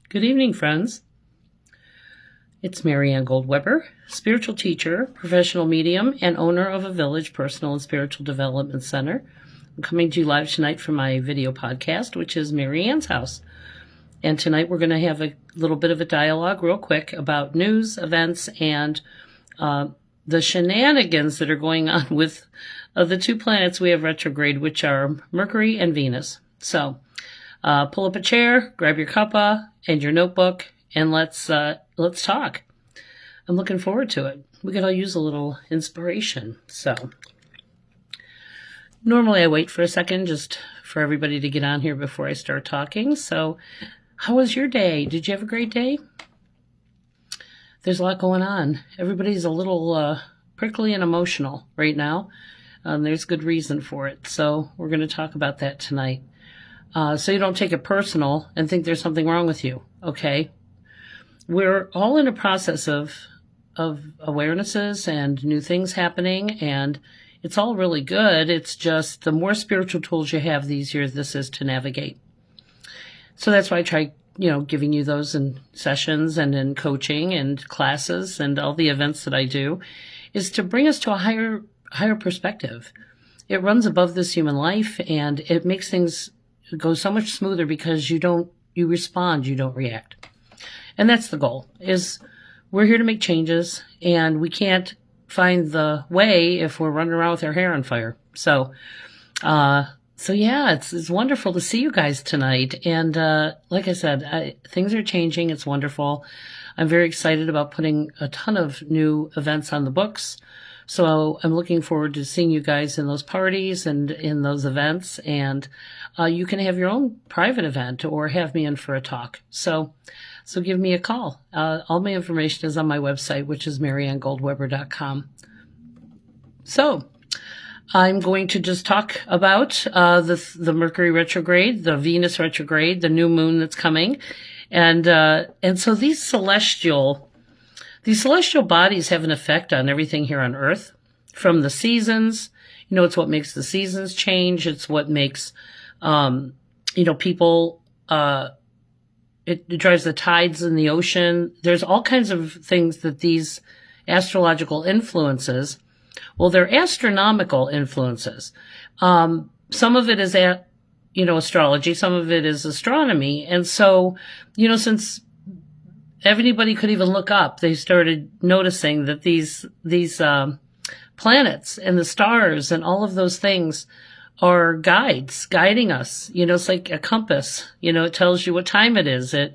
Good evening, friends. It's Marianne Goldweber, spiritual teacher, professional medium, and owner of a Village Personal and Spiritual Development Center. I'm coming to you live tonight from my video podcast, which is Marianne's House. And tonight we're going to have a little bit of a dialogue real quick about news, events, and the shenanigans that are going on with the two planets we have retrograde, which are Mercury and Venus. So pull up a chair, grab your cuppa and your notebook, and let's talk. I'm looking forward to it. We could all use a little inspiration. So normally I wait for a second just for everybody to get on here before I start talking. So how was your day? Did you have a great day? There's a lot going on. Everybody's a little prickly and emotional right now. There's good reason for it. So we're going to talk about that tonight. So you don't take it personal and think there's something wrong with you, okay? We're all in a process of awarenesses and new things happening, and it's all really good. It's just the more spiritual tools you have, the easier this is to navigate. So that's why I try, giving you those in sessions and in coaching and classes and all the events that I do, is to bring us to a higher perspective. It runs above this human life, and it makes things go so much smoother because you respond, you don't react. And that's the goal, is we're here to make changes, and we can't find the way if we're running around with our hair on fire. So yeah, it's wonderful to see you guys tonight. And like I said, things are changing. It's wonderful. I'm very excited about putting a ton of new events on the books. So I'm looking forward to seeing you guys in those parties and in those events. And you can have your own private event or have me in for a talk. So give me a call. All my information is on my website, which is mariannegoldweber.com. So I'm going to just talk about the Mercury retrograde, the Venus retrograde, the new moon that's coming. And so these celestial bodies have an effect on everything here on Earth, from the seasons. It's what makes the seasons change. It's what makes, people, it drives the tides in the ocean. There's all kinds of things that these astrological influences, well, they're astronomical influences. Some of it is astrology. Some of it is astronomy. And so, since everybody could even look up, they started noticing that these planets and the stars and all of those things are guides guiding us. It's like a compass. It tells you what time it is. The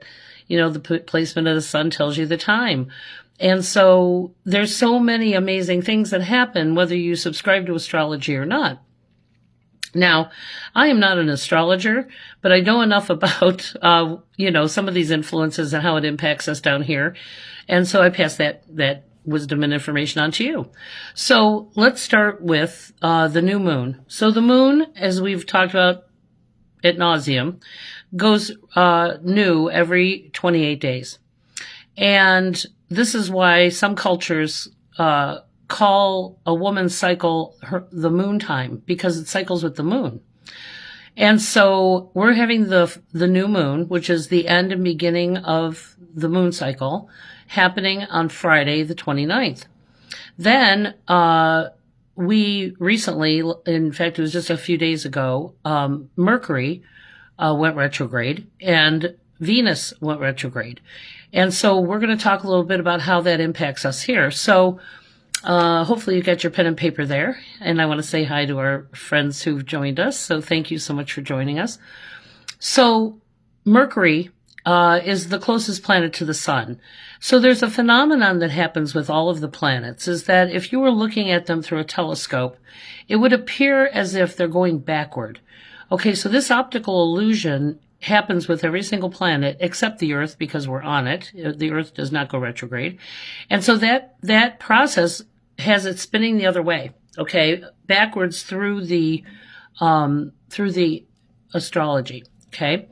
placement of the sun tells you the time. And so there's so many amazing things that happen, whether you subscribe to astrology or not. Now, I am not an astrologer, but I know enough about, some of these influences and how it impacts us down here. And so I pass that wisdom and information on to you. So let's start with the new moon. So the moon, as we've talked about ad nauseum, goes new every 28 days. And this is why some cultures call a woman's cycle the moon time, because it cycles with the moon. And so we're having the new moon, which is the end and beginning of the moon cycle, happening on Friday, the 29th. Then we recently, in fact, it was just a few days ago, Mercury went retrograde and Venus went retrograde. And so we're going to talk a little bit about how that impacts us here. So hopefully you got your pen and paper there. And I want to say hi to our friends who've joined us. So thank you so much for joining us. So Mercury is the closest planet to the sun. So there's a phenomenon that happens with all of the planets, is that if you were looking at them through a telescope, it would appear as if they're going backward. Okay, so this optical illusion happens with every single planet except the Earth, because we're on it. The Earth does not go retrograde. And so that process has it spinning the other way, okay, backwards through the astrology, okay?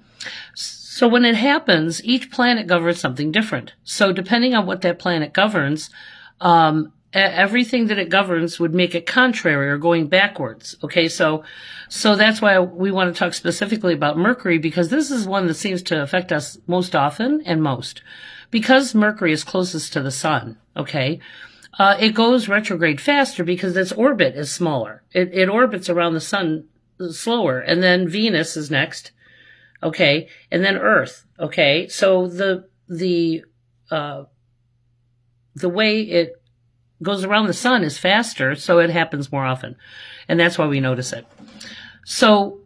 So when it happens, each planet governs something different. So depending on what that planet governs, everything that it governs would make it contrary or going backwards. Okay, so that's why we want to talk specifically about Mercury, because this is one that seems to affect us most often and most. Because Mercury is closest to the sun, okay, it goes retrograde faster because its orbit is smaller. It orbits around the sun slower, and then Venus is next, okay, and then Earth, okay. So the way it goes around the sun is faster, so it happens more often, and that's why we notice it. So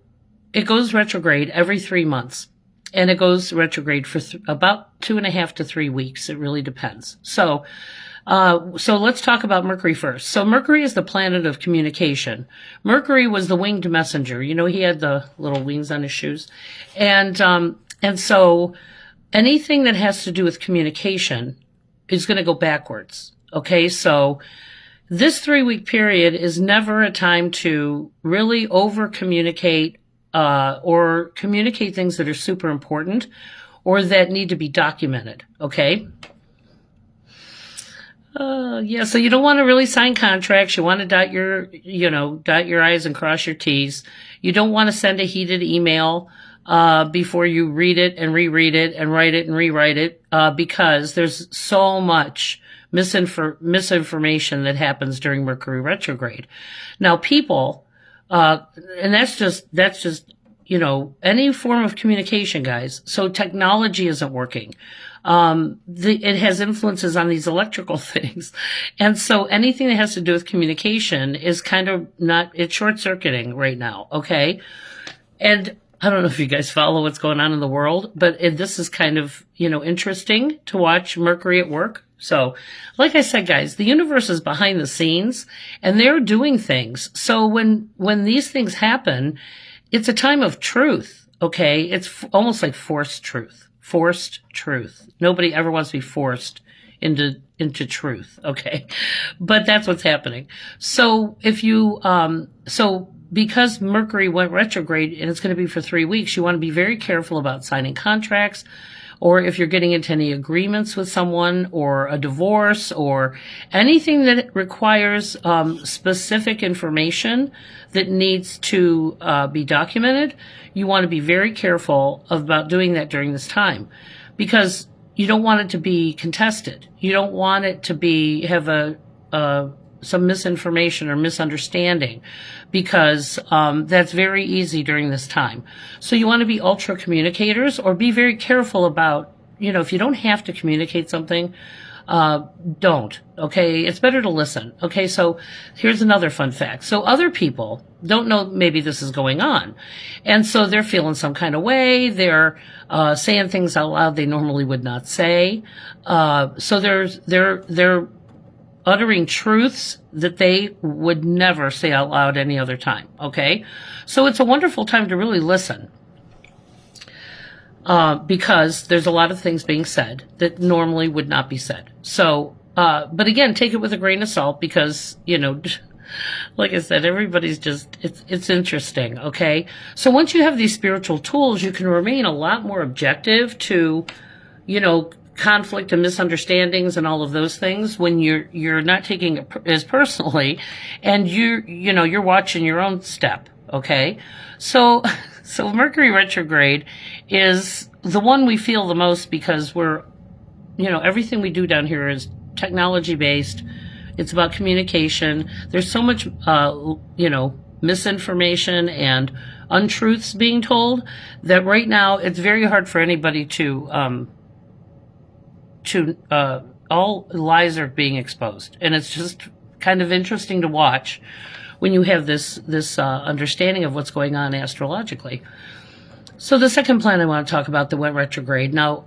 it goes retrograde every 3 months, and it goes retrograde for about 2.5 to 3 weeks. It really depends. So let's talk about Mercury first. So Mercury is the planet of communication. Mercury was the winged messenger. You know, he had the little wings on his shoes. And so anything that has to do with communication is going to go backwards. Okay. So this 3-week period is never a time to really over communicate, or communicate things that are super important or that need to be documented. Okay. Yeah, so you don't want to really sign contracts. You want to dot your I's and cross your T's. You don't want to send a heated email, before you read it and reread it and write it and rewrite it, because there's so much misinformation that happens during Mercury retrograde. Now people, and that's just, any form of communication, guys. So technology isn't working. It has influences on these electrical things. And so anything that has to do with communication is kind of it's short circuiting right now. Okay. And I don't know if you guys follow what's going on in the world, but this is kind of, interesting to watch Mercury at work. So like I said, guys, the universe is behind the scenes and they're doing things. So when these things happen, it's a time of truth. Okay. It's almost like forced truth. Nobody ever wants to be forced into truth. Okay. But that's what's happening. So because Mercury went retrograde and it's going to be for 3 weeks, you want to be very careful about signing contracts, or if you're getting into any agreements with someone or a divorce or anything that requires specific information that needs to be documented, you want to be very careful about doing that during this time, because you don't want it to be contested. You don't want it to have some misinformation or misunderstanding, because that's very easy during this time. So you want to be ultra communicators, or be very careful about, if you don't have to communicate something, don't. Okay. It's better to listen. Okay. So here's another fun fact. So other people don't know maybe this is going on. And so they're feeling some kind of way. They're, saying things out loud they normally would not say. So they're uttering truths that they would never say out loud any other time. Okay. So it's a wonderful time to really listen. Because there's a lot of things being said that normally would not be said. So, but again, take it with a grain of salt, because, like I said, everybody's it's interesting. Okay. So once you have these spiritual tools, you can remain a lot more objective to, conflict and misunderstandings and all of those things when you're not taking it as personally, and you're watching your own step. Okay. So Mercury retrograde is the one we feel the most, because we're, everything we do down here is technology based. It's about communication. There's so much, misinformation and untruths being told that right now it's very hard for anybody to all lies are being exposed. And it's just kind of interesting to watch when you have this understanding of what's going on astrologically. So the second planet I want to talk about that went retrograde. Now,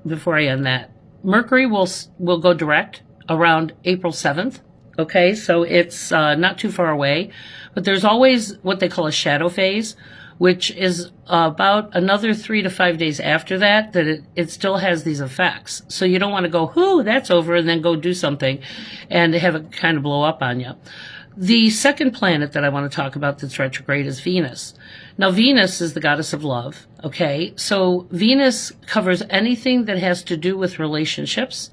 before I end that, Mercury will go direct around April 7th. Okay, so it's not too far away, but there's always what they call a shadow phase, which is about another 3 to 5 days after that it still has these effects. So you don't want to go, whoo, that's over, and then go do something and have it kind of blow up on you. The second planet that I want to talk about that's retrograde is Venus. Now, Venus is the goddess of love, okay? So Venus covers anything that has to do with relationships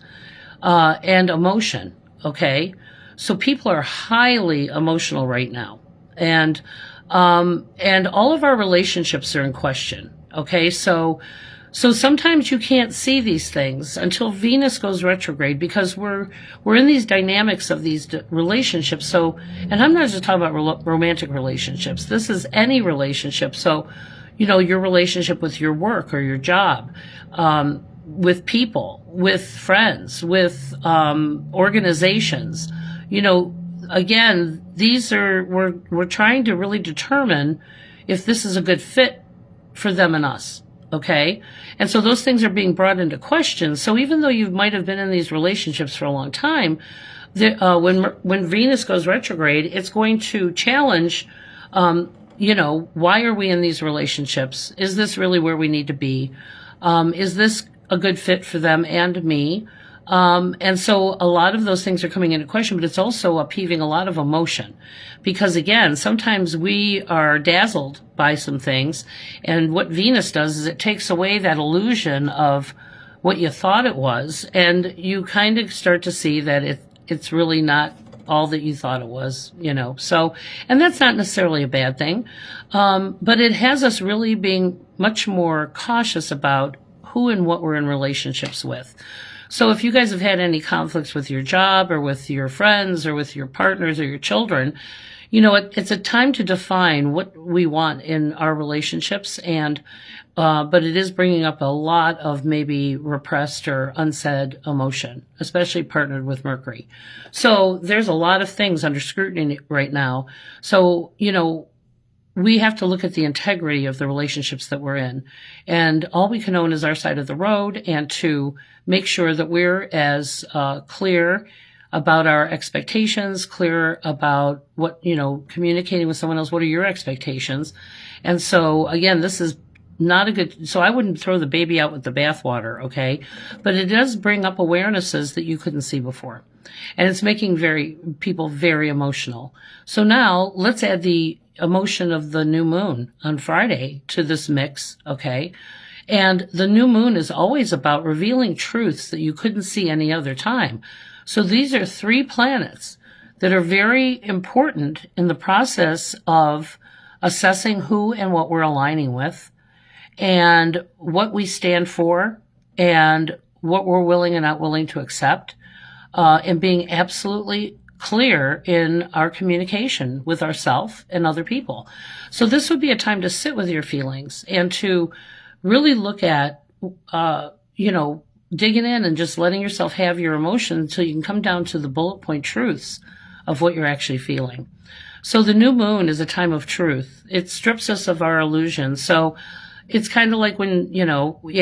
and emotion, Okay. So people are highly emotional right now. And all of our relationships are in question. Okay. So sometimes you can't see these things until Venus goes retrograde, because we're in these dynamics of these relationships. So, and I'm not just talking about romantic relationships. This is any relationship. So, your relationship with your work or your job, with people, with friends, with organizations. Again, we're trying to really determine if this is a good fit for them and us. Okay. And so those things are being brought into question. So even though you might have been in these relationships for a long time, when Venus goes retrograde, it's going to challenge, why are we in these relationships? Is this really where we need to be? Is this a good fit for them and me? And so a lot of those things are coming into question, but it's also upheaving a lot of emotion, because again, sometimes we are dazzled by some things. And what Venus does is it takes away that illusion of what you thought it was. And you kind of start to see that it's really not all that you thought it was, so, and that's not necessarily a bad thing. But it has us really being much more cautious about who and what we're in relationships with. So if you guys have had any conflicts with your job or with your friends or with your partners or your children, it's a time to define what we want in our relationships. But it is bringing up a lot of maybe repressed or unsaid emotion, especially partnered with Mercury. So there's a lot of things under scrutiny right now. So, we have to look at the integrity of the relationships that we're in. And all we can own is our side of the road, and to make sure that we're as clear about our expectations, clear about what, communicating with someone else. What are your expectations? And so again, this is not a good, so I wouldn't throw the baby out with the bathwater. Okay. But it does bring up awarenesses that you couldn't see before. And it's making people very emotional. So now let's add the emotion of the new moon on Friday to this mix. Okay. And the new moon is always about revealing truths that you couldn't see any other time. So these are 3 planets that are very important in the process of assessing who and what we're aligning with, and what we stand for, and what we're willing and not willing to accept, and being absolutely clear in our communication with ourselves and other people. So this would be a time to sit with your feelings and to really look at, digging in and just letting yourself have your emotions until you can come down to the bullet point truths of what you're actually feeling. So the new moon is a time of truth. It strips us of our illusions. So it's kind of like when, you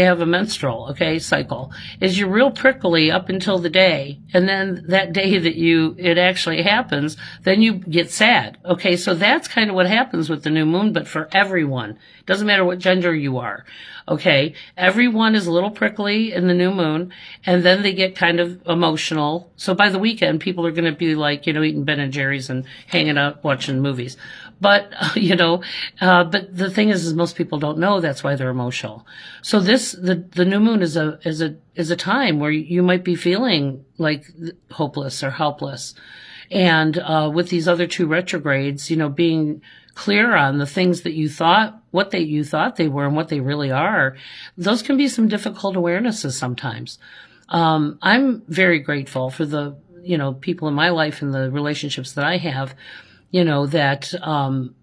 have a menstrual, cycle. Is you're real prickly up until the day, and then that day that it actually happens, then you get sad. Okay, so that's kind of what happens with the new moon, but for everyone. It doesn't matter what gender you are. Okay, everyone is a little prickly in the new moon, and then they get kind of emotional. So by the weekend, people are going to be like, eating Ben and Jerry's and hanging out watching movies. But, but the thing is most people don't know that's why they're emotional. So the new moon is a time where you might be feeling like hopeless or helpless. And, with these other 2 retrogrades, being clear on the things that you thought, you thought they were and what they really are, those can be some difficult awarenesses sometimes. I'm very grateful for the, people in my life and the relationships that I have, that,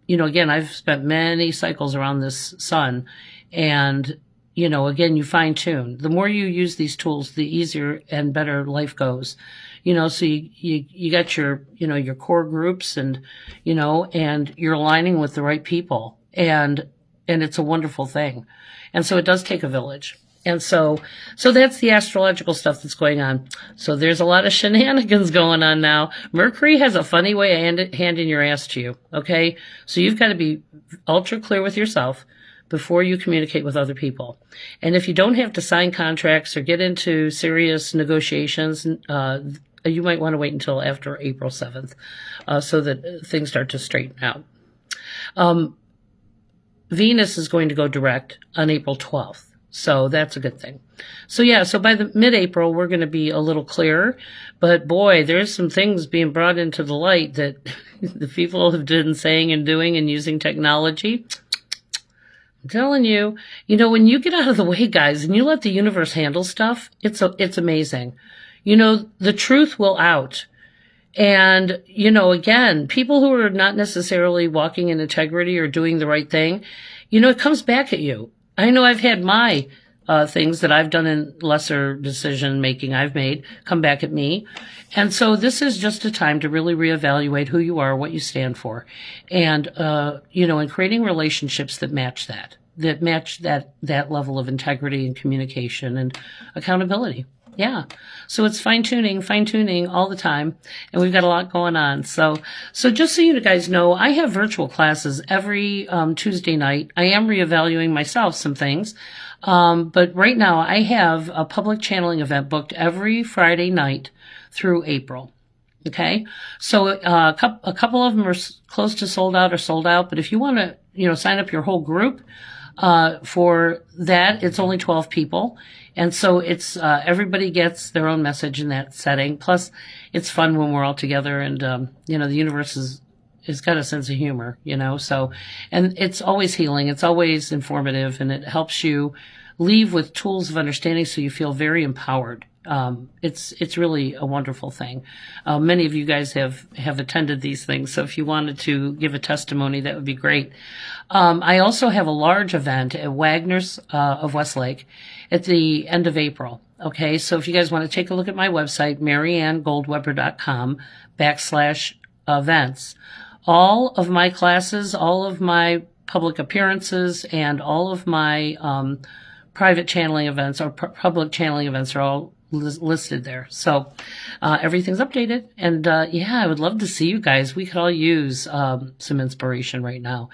again, I've spent many cycles around this sun, and, again, you fine tune. The more you use these tools, the easier and better life goes. So you got your, your core groups, and, and you're aligning with the right people, and it's a wonderful thing. And so it does take a village. And so that's the astrological stuff that's going on. So there's a lot of shenanigans going on now. Mercury has a funny way of handing your ass to you. Okay. So you've got to be ultra clear with yourself before you communicate with other people. And if you don't have to sign contracts or get into serious negotiations, you might want to wait until after April 7th, so that things start to straighten out. Venus is going to go direct on April 12th. So that's a good thing. So yeah, so by the mid-April, we're going to be a little clearer, but boy, there's some things being brought into the light that the people have been saying and doing and using technology. I'm telling you, when you get out of the way, guys, and you let the universe handle stuff, it's amazing. The truth will out. And, again, people who are not necessarily walking in integrity or doing the right thing, it comes back at you. I know I've had my things that I've done in lesser decision making I've made come back at me. And so this is just a time to really reevaluate who you are, what you stand for. And, and creating relationships that match that level of integrity and communication and accountability. Yeah. So it's fine tuning all the time. And we've got a lot going on. So just so you guys know, I have virtual classes every Tuesday night. I am reevaluating myself some things. But right now I have a public channeling event booked every Friday night through April. Okay. So, a couple of them are close to sold out or sold out. But if you want to, sign up your whole group, for that, it's only 12 people. And so it's, everybody gets their own message in that setting. Plus, it's fun when we're all together and, the universe has got a sense of humor, so, and it's always healing. It's always informative, and it helps you leave with tools of understanding so you feel very empowered. It's really a wonderful thing. Many of you guys have attended these things. So if you wanted to give a testimony, that would be great. I also have a large event at Wagner's, of Westlake at the end of April. Okay. So if you guys want to take a look at my website, mariannegoldweber.com/events, all of my classes, all of my public appearances, and all of my, private channeling events or public channeling events are all listed there. So, everything's updated. And, I would love to see you guys. We could all use, some inspiration right now.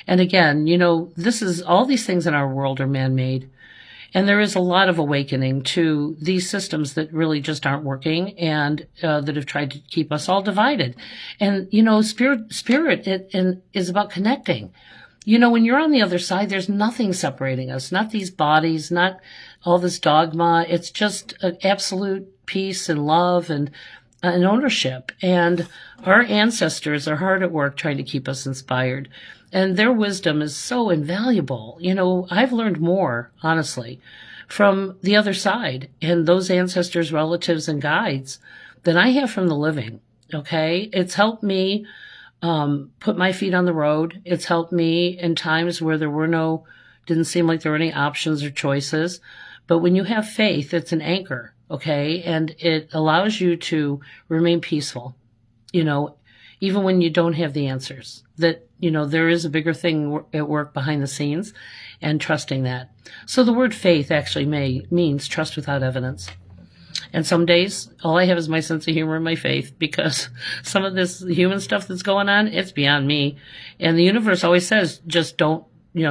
And again, all these things in our world are man-made. And there is a lot of awakening to these systems that really just aren't working and, that have tried to keep us all divided. And, spirit is about connecting. When you're on the other side, there's nothing separating us, not these bodies, not all this dogma. It's just an absolute peace and love and ownership. And our ancestors are hard at work trying to keep us inspired. And their wisdom is so invaluable. I've learned more, honestly, from the other side and those ancestors, relatives, and guides than I have from the living. Okay. It's helped me put my feet on the road. It's helped me in times where didn't seem like there were any options or choices. But when you have faith, it's an anchor, okay? And it allows you to remain peaceful, even when you don't have the answers. That, there is a bigger thing at work behind the scenes, and trusting that. So the word faith actually means trust without evidence. And some days, all I have is my sense of humor and my faith, because some of this human stuff that's going on, it's beyond me. And the universe always says, just don't,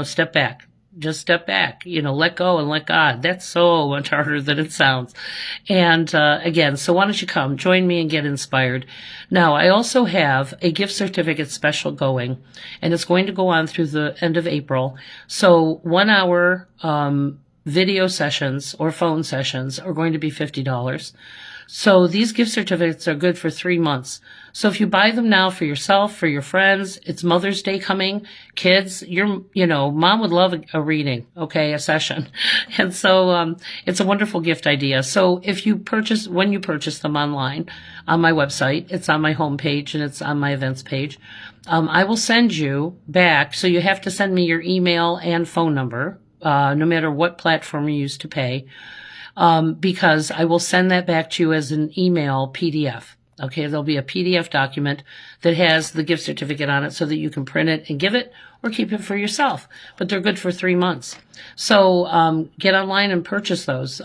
step back. Just step back, let go and let God. That's so much harder than it sounds. And, again, so why don't you come, join me and get inspired. Now, I also have a gift certificate special going, and it's going to go on through the end of April. So 1 hour, video sessions or phone sessions are going to be $50. So these gift certificates are good for 3 months. So if you buy them now for yourself, for your friends, it's Mother's Day coming, kids, mom would love a reading, okay, a session. And so, it's a wonderful gift idea. So when you purchase them online on my website, it's on my homepage and it's on my events page. I will send you back. So you have to send me your email and phone number, no matter what platform you use to pay. Because I will send that back to you as an email PDF. Okay, there'll be a PDF document that has the gift certificate on it so that you can print it and give it or keep it for yourself. But they're good for 3 months. So get online and purchase those.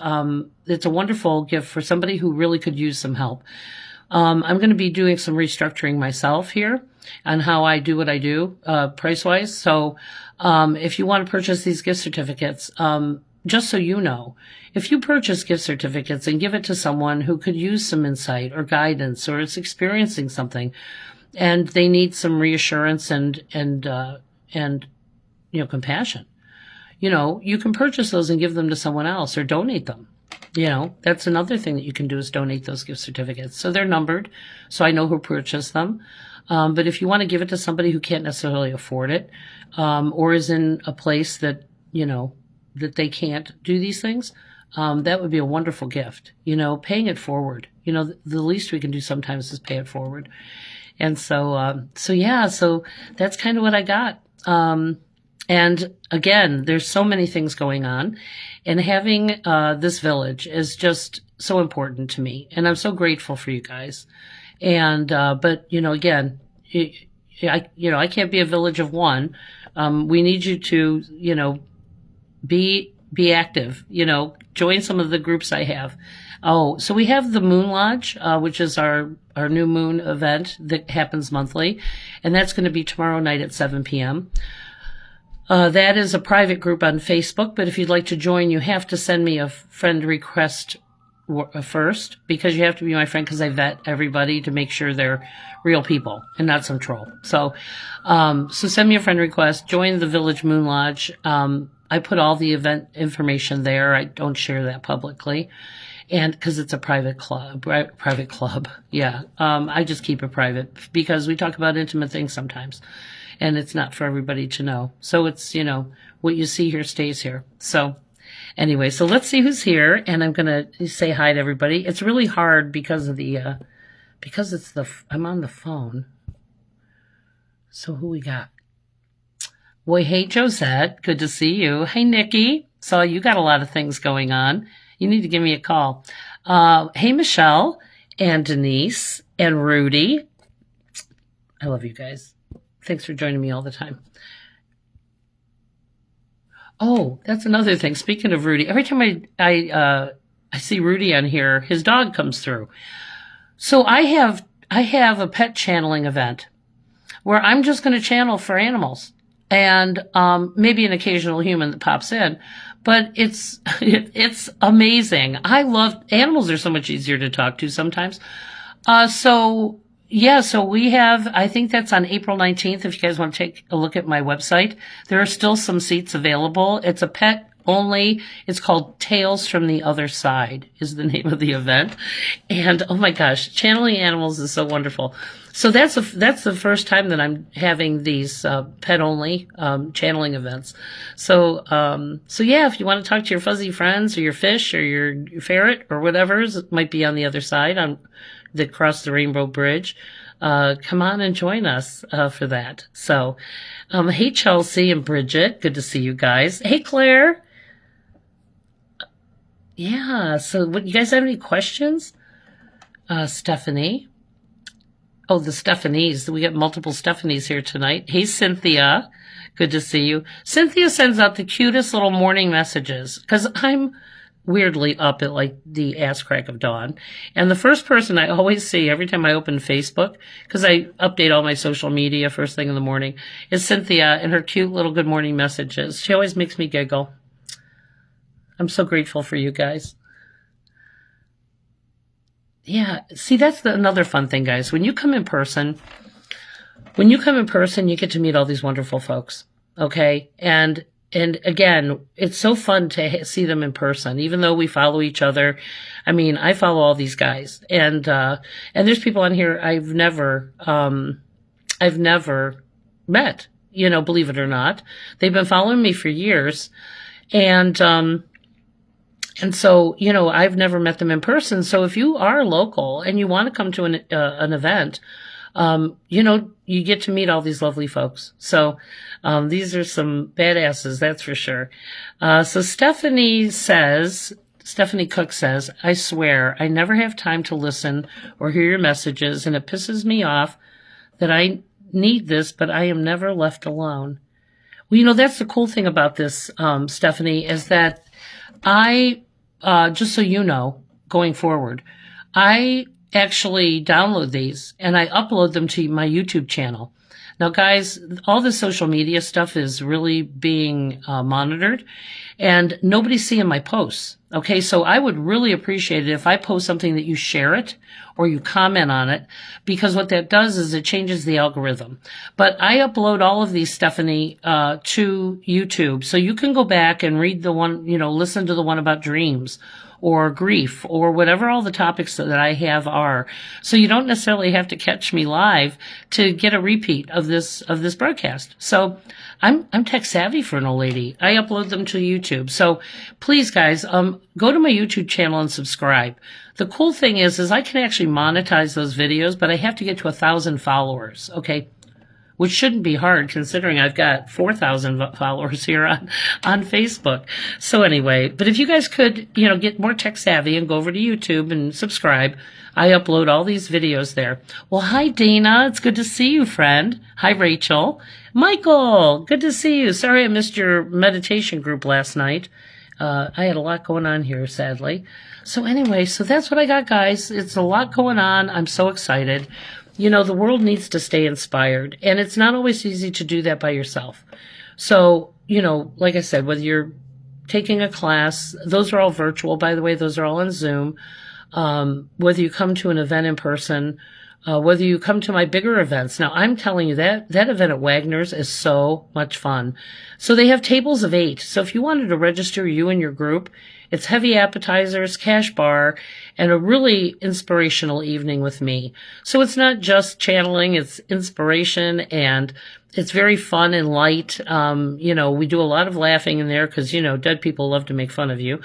It's a wonderful gift for somebody who really could use some help. I'm going to be doing some restructuring myself here on how I do what I do, price-wise. So if you want to purchase these gift certificates, just so you know, if you purchase gift certificates and give it to someone who could use some insight or guidance or is experiencing something and they need some reassurance and compassion, you can purchase those and give them to someone else or donate them. That's another thing that you can do is donate those gift certificates. So they're numbered, so I know who purchased them. But if you want to give it to somebody who can't necessarily afford it, or is in a place that, that they can't do these things, that would be a wonderful gift. Paying it forward. The least we can do sometimes is pay it forward. And so that's kind of what I got. And again, there's so many things going on, and having this village is just so important to me, and I'm so grateful for you guys. And but again, I can't be a village of one. We need you to be active. Join some of the groups I have. Oh, so we have the Moon Lodge, which is our new moon event that happens monthly, and that's going to be tomorrow night at 7 p.m. That is a private group on Facebook, but if you'd like to join, you have to send me a friend request first, because you have to be my friend, because I vet everybody to make sure they're real people and not some troll. So send me a friend request, join the Village Moon Lodge. I put all the event information there. I don't share that publicly. And because it's a private club, right? Private club. Yeah. I just keep it private because we talk about intimate things sometimes, and it's not for everybody to know. So it's, what you see here stays here. So anyway, so let's see who's here, and I'm going to say hi to everybody. It's really hard because of I'm on the phone. So who we got? Boy, hey, Josette. Good to see you. Hey, Nikki. So you got a lot of things going on. You need to give me a call. Hey, Michelle and Denise and Rudy. I love you guys. Thanks for joining me all the time. Oh, that's another thing. Speaking of Rudy, every time I see Rudy on here, his dog comes through. So I have a pet channeling event where I'm just going to channel for animals, and maybe an occasional human that pops in. But it's amazing. I love animals. Are so much easier to talk to sometimes. So we have, I think that's on April 19th. If you guys want to take a look at my website, there are still some seats available. It's a pet only. It's called Tales from the Other Side is the name of the event. And oh my gosh, channeling animals is so wonderful. So that's the first time that I'm having these pet only channeling events. So yeah, if you want to talk to your fuzzy friends or your fish or your ferret or whatever, it might be on the other side that cross the Rainbow Bridge, come on and join us for that. So hey, Chelsea and Bridget, good to see you guys. Hey, Claire. Yeah, so you guys have any questions? Stephanie. Oh, the Stephanies. We got multiple Stephanies here tonight. Hey, Cynthia. Good to see you. Cynthia sends out the cutest little morning messages, because I'm weirdly up at like the ass crack of dawn. And the first person I always see every time I open Facebook, because I update all my social media first thing in the morning, is Cynthia and her cute little good morning messages. She always makes me giggle. I'm so grateful for you guys. Yeah, see, that's another fun thing, guys. When you come in person, you get to meet all these wonderful folks. Okay. And again, it's so fun to see them in person, even though we follow each other. I mean, I follow all these guys, and there's people on here I've never met, believe it or not. They've been following me for years. And so, I've never met them in person. So if you are local and you want to come to an event, you get to meet all these lovely folks. So, these are some badasses, that's for sure. So Stephanie Cook says, I swear I never have time to listen or hear your messages, and it pisses me off that I need this, but I am never left alone. Well, that's the cool thing about this, Stephanie, is that I, just so you know, going forward, I actually download these and I upload them to my YouTube channel. Now, guys, all the social media stuff is really being monitored, and nobody's seeing my posts. Okay, so I would really appreciate it if I post something that you share it or you comment on it, because what that does is it changes the algorithm. But I upload all of these, Stephanie, to YouTube. So you can go back and read the one, listen to the one about dreams or grief or whatever all the topics that I have are. So you don't necessarily have to catch me live to get a repeat of this broadcast. So I'm tech savvy for an old lady. I upload them to YouTube. So please, guys, go to my YouTube channel and subscribe. The cool thing is I can actually monetize those videos, but I have to get to 1,000 followers. Okay. Which shouldn't be hard considering I've got 4,000 followers here on Facebook. So anyway, but if you guys could, get more tech savvy and go over to YouTube and subscribe, I upload all these videos there. Well, hi, Dana. It's good to see you, friend. Hi, Rachel. Michael, good to see you. Sorry I missed your meditation group last night. I had a lot going on here, sadly. So anyway, so that's what I got, guys. It's a lot going on. I'm so excited. The world needs to stay inspired, and it's not always easy to do that by yourself. So, like I said, whether you're taking a class, those are all virtual, by the way, those are all on Zoom. Whether you come to an event in person, whether you come to my bigger events. Now, I'm telling you that event at Wagner's is so much fun. So they have tables of 8. So if you wanted to register you and your group, it's heavy appetizers, cash bar, and a really inspirational evening with me. So it's not just channeling, it's inspiration, and it's very fun and light. We do a lot of laughing in there because, dead people love to make fun of you.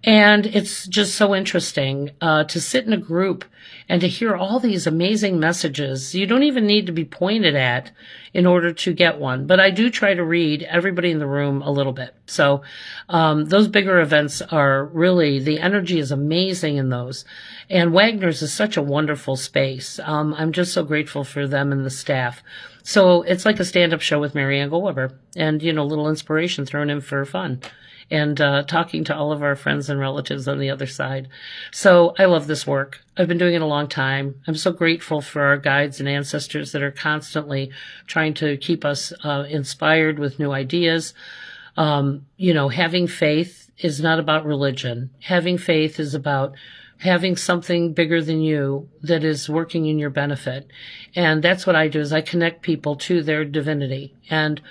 And it's just so interesting to sit in a group and to hear all these amazing messages. You don't even need to be pointed at in order to get one. But I do try to read everybody in the room a little bit. So those bigger events are really, the energy is amazing in those. And Wagner's is such a wonderful space. I'm just so grateful for them and the staff. So it's like a stand-up show with Marianne Goldweber and, a little inspiration thrown in for fun. And talking to all of our friends and relatives on the other side. So I love this work. I've been doing it a long time. I'm so grateful for our guides and ancestors that are constantly trying to keep us inspired with new ideas. Having faith is not about religion. Having faith is about having something bigger than you that is working in your benefit. And that's what I do, is I connect people to their divinity. And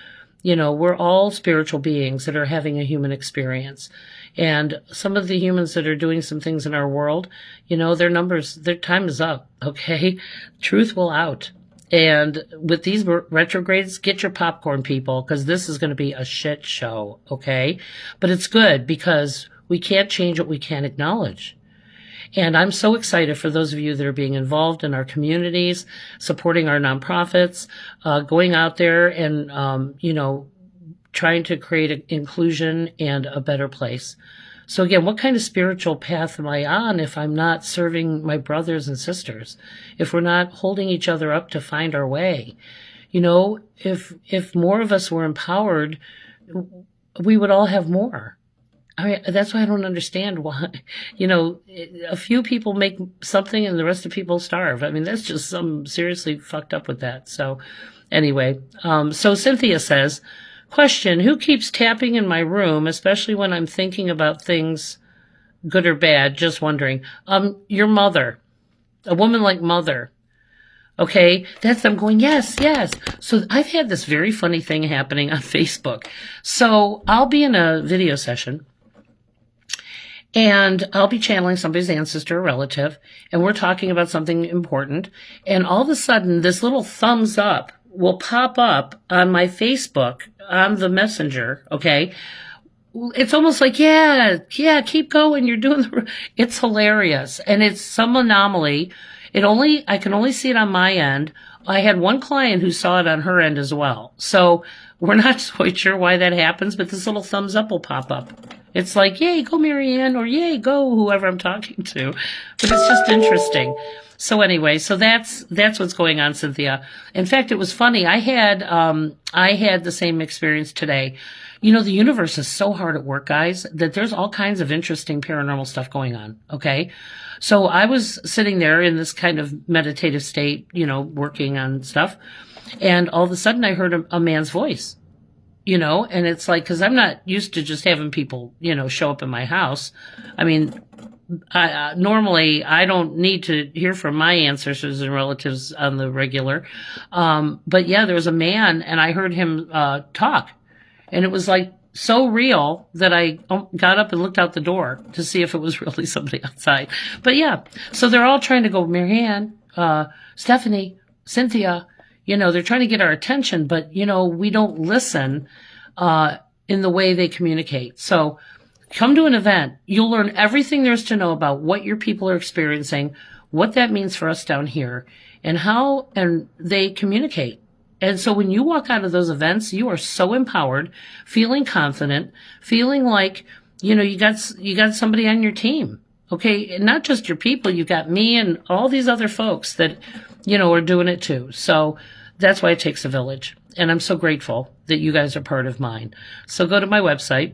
we're all spiritual beings that are having a human experience. And some of the humans that are doing some things in our world, their time is up, okay? Truth will out. And with these retrogrades, get your popcorn, people, because this is going to be a shit show, okay? But it's good because we can't change what we can't acknowledge. And I'm so excited for those of you that are being involved in our communities, supporting our nonprofits, going out there and, trying to create inclusion and a better place. So again, what kind of spiritual path am I on if I'm not serving my brothers and sisters? If we're not holding each other up to find our way? If more of us were empowered, we would all have more. That's why I don't understand why, a few people make something and the rest of people starve. That's just seriously fucked up with that. So anyway, so Cynthia says, question, who keeps tapping in my room, especially when I'm thinking about things good or bad? Just wondering. Your mother, a woman like Mother. Okay, I'm going, yes. So I've had this very funny thing happening on Facebook. So I'll be in a video session, and I'll be channeling somebody's ancestor or relative, and we're talking about something important, and all of a sudden this little thumbs up will pop up on my Facebook, on the messenger, okay? It's almost like, yeah, keep going, you're doing it's hilarious, and it's some anomaly. I can only see it on my end. I had one client who saw it on her end as well. So we're not quite sure why that happens, but this little thumbs up will pop up. It's like, yay, go Marianne, or yay, go whoever I'm talking to. But it's just interesting. So anyway, so that's what's going on, Cynthia. In fact, it was funny. I had the same experience today. The universe is so hard at work, guys, that there's all kinds of interesting paranormal stuff going on. Okay. So I was sitting there in this kind of meditative state, working on stuff. And all of a sudden I heard a man's voice. and it's like, cause I'm not used to just having people, show up in my house. I mean, normally I don't need to hear from my ancestors and relatives on the regular. But yeah, there was a man and I heard him, talk, and it was like so real that I got up and looked out the door to see if it was really somebody outside. But yeah, so they're all trying to go, Marianne, Stephanie, Cynthia, they're trying to get our attention, but we don't listen, in the way they communicate. So come to an event. You'll learn everything there's to know about what your people are experiencing, what that means for us down here, and how and they communicate. And so when you walk out of those events, you are so empowered, feeling confident, feeling like, you got somebody on your team. Okay. And not just your people. You got me and all these other folks that, are doing it too. So that's why it takes a village. And I'm so grateful that you guys are part of mine. So go to my website,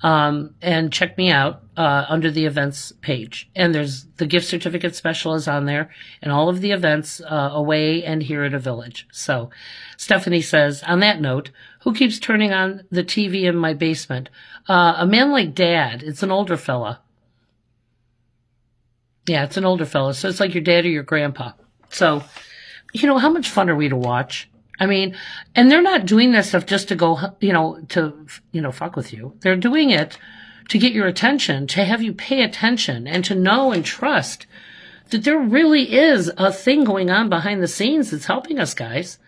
and check me out, under the events page. And there's the gift certificate special is on there and all of the events, away and here at a village. So Stephanie says, on that note, who keeps turning on the TV in my basement? A man like Dad. It's an older fella. Yeah, it's an older fella. So it's like your dad or your grandpa. So, how much fun are we to watch? I mean, and they're not doing this stuff just to go, fuck with you. They're doing it to get your attention, to have you pay attention, and to know and trust that there really is a thing going on behind the scenes that's helping us, guys.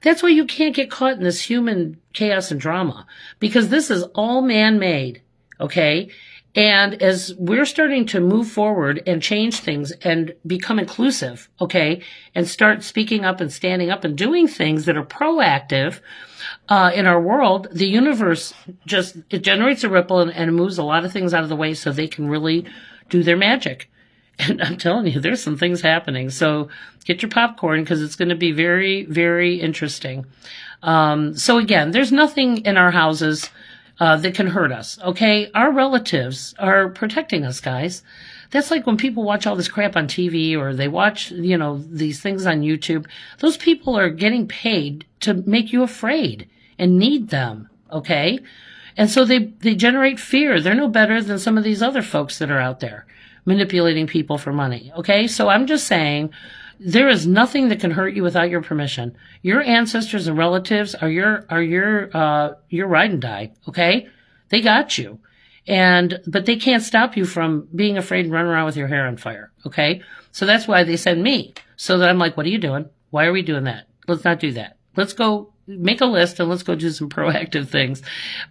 That's why you can't get caught in this human chaos and drama, because this is all man-made, okay? And as we're starting to move forward and change things and become inclusive, okay, and start speaking up and standing up and doing things that are proactive, in our world, the universe it generates a ripple and moves a lot of things out of the way so they can really do their magic. And I'm telling you, there's some things happening. So get your popcorn, because it's going to be very, very interesting. So again, there's nothing in our houses that can hurt us, okay? Our relatives are protecting us, guys. That's like when people watch all this crap on TV or they watch, these things on YouTube. Those people are getting paid to make you afraid and need them, okay? And so they generate fear. They're no better than some of these other folks that are out there manipulating people for money, okay? So I'm just saying, there is nothing that can hurt you without your permission. Your ancestors and relatives are your ride and die, okay? They got you. But they can't stop you from being afraid and running around with your hair on fire, okay? So that's why they send me. So that I'm like, what are you doing? Why are we doing that? Let's not do that. Let's go make a list and let's go do some proactive things.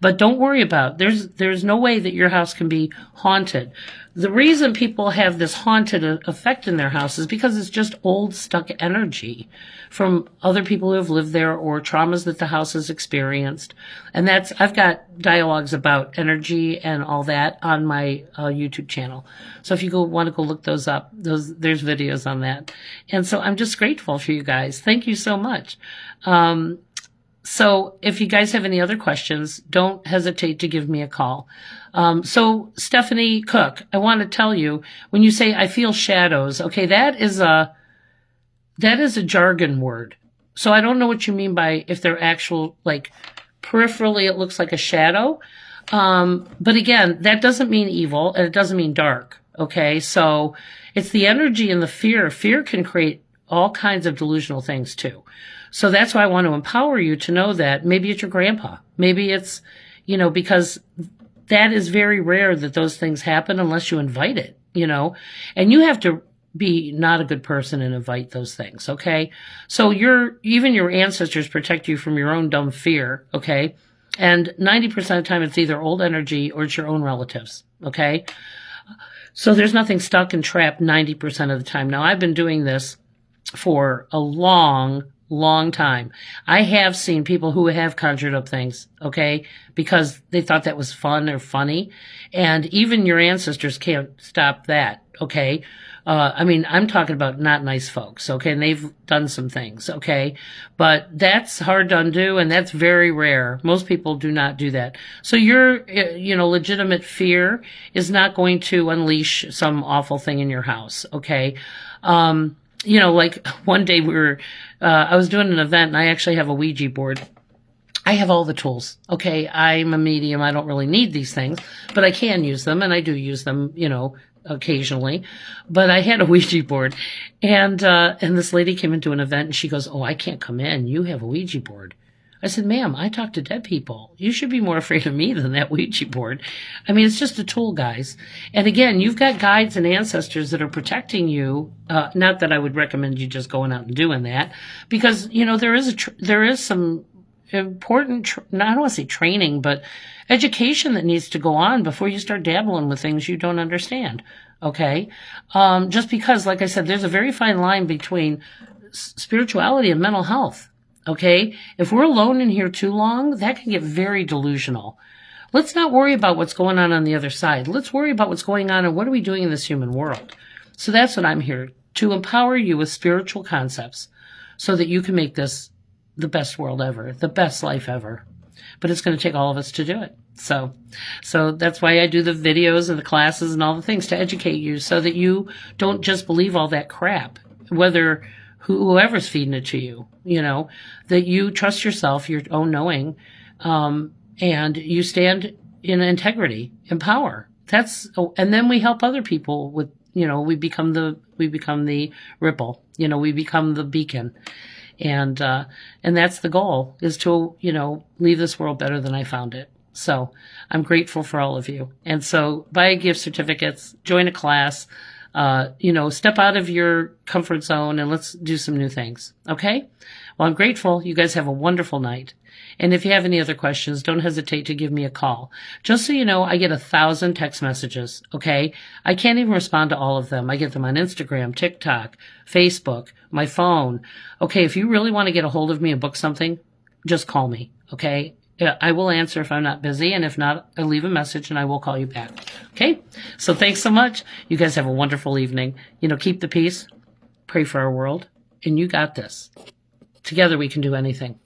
But don't worry about it. There's no way that your house can be haunted. The reason people have this haunted effect in their house is because it's just old stuck energy from other people who have lived there or traumas that the house has experienced. And I've got dialogues about energy and all that on my YouTube channel. So if you want to go look those up, there's videos on that. And so I'm just grateful for you guys. Thank you so much. So if you guys have any other questions, don't hesitate to give me a call. So Stephanie Cook, I want to tell you, when you say I feel shadows, okay, that is a jargon word. So I don't know what you mean by if they're actual, like peripherally it looks like a shadow. But again, that doesn't mean evil and it doesn't mean dark. Okay. So it's the energy and the fear. Fear can create all kinds of delusional things too. So that's why I want to empower you to know that maybe it's your grandpa. Maybe it's, because that is very rare that those things happen unless you invite it, and you have to be not a good person and invite those things. Okay. So even your ancestors protect you from your own dumb fear. Okay. And 90% of the time it's either old energy or it's your own relatives. Okay. So there's nothing stuck and trapped 90% of the time. Now I've been doing this for a long time. I have seen people who have conjured up things, okay, because they thought that was fun or funny. And even your ancestors can't stop that, okay? I'm talking about not nice folks, okay? And they've done some things, okay? But that's hard to undo, and that's very rare. Most people do not do that. So your, legitimate fear is not going to unleash some awful thing in your house, okay? Like one day I was doing an event and I actually have a Ouija board I have all the tools. Okay. I'm a medium. I don't really need these things, but I can use them, and I do use them, occasionally. But I had a Ouija board, and this lady came into an event, and she goes, "Oh, I can't come in. You have a Ouija board." I said, "Ma'am, I talk to dead people. You should be more afraid of me than that Ouija board." I mean, it's just a tool, guys. And again, you've got guides and ancestors that are protecting you. Not that I would recommend you just going out and doing that, because, there is some important, I don't want to say training, but education that needs to go on before you start dabbling with things you don't understand. Okay. Just because, like I said, there's a very fine line between spirituality and mental health. Okay. If we're alone in here too long, that can get very delusional. Let's not worry about what's going on the other side. Let's worry about what's going on and what are we doing in this human world. So that's what I'm here to empower you with spiritual concepts so that you can make this the best world ever, the best life ever. But it's going to take all of us to do it. So that's why I do the videos and the classes and all the things to educate you so that you don't just believe all that crap, whether whoever's feeding it to you, that you trust yourself, your own knowing, and you stand in integrity and power. And then we help other people with, we become the ripple, we become the beacon. And that's the goal, is to, leave this world better than I found it. So I'm grateful for all of you. And so buy gift certificates, join a class, step out of your comfort zone and let's do some new things. Okay? Well, I'm grateful. You guys have a wonderful night. And if you have any other questions, don't hesitate to give me a call. Just so you know, I get 1,000 text messages, okay? I can't even respond to all of them. I get them on Instagram, TikTok, Facebook, my phone. Okay, if you really want to get a hold of me and book something, just call me, okay? I will answer if I'm not busy, and if not, I'll leave a message and I will call you back, okay? So thanks so much. You guys have a wonderful evening. Keep the peace, pray for our world, and you got this. Together we can do anything.